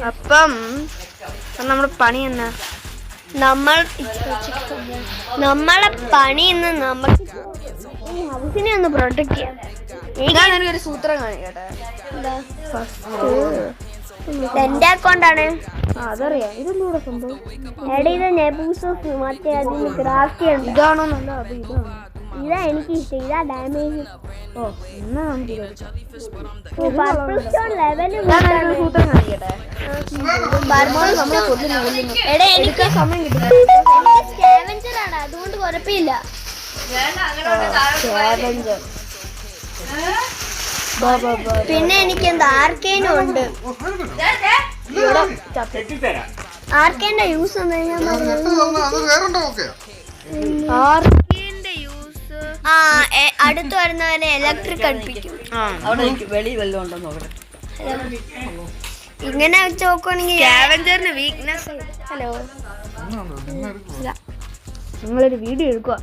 അപ്പം നമ്മുടെ പണി എന്നാ? നമ്മളെ പണി ഇന്ന് നമുക്ക് ഹൗസിനെ ഒന്ന് പ്രൊട്ടക്ട് ചെയ്യാം. ഞാൻ എനിക്കൊരു സൂത്രം കാണിക്കട്ടെ. എന്റെ അക്കൗണ്ടാണ്. അതറിയാം. ഇതെന്തൂടെ സംഭവം? എടാ ഇത് നെബൂസ് മറ്റേ അതിന് ക്രാഫ്റ്റ് ചെയ്യണ്ട. ഇതാണോ നല്ല? അത് ഇതാണ്. ഇതാ എനിക്ക് ഇഷ്ടം. ഇതാ ഡാമേജ്. ഓ എന്നാ നമുക്ക് പർപ്പിൾ സ്റ്റോൺ ലെവല് സൂത്രം കാണിക്കട്ടെ. എടാ എനിക്ക് സമയം കിട്ടും. സ്കാവെഞ്ചർ ആണ്, അതുകൊണ്ട് കുഴപ്പമില്ല. പിന്നെ എനിക്ക് എന്താ ആർക്കേനും ഉണ്ട്. ആർക്കേന്റെ യൂസ് എന്താ? അടുത്ത് വരുന്നവരെ ഇലക്ട്രിക് അടുപ്പിക്കും. ഇങ്ങനെ വെച്ച് നോക്കുവാണെങ്കിൽ സ്കാവെഞ്ചറിന് വീക്ക്നെസ്. ഹലോ, നിങ്ങളൊരു വീഡിയോ എടുക്കുക.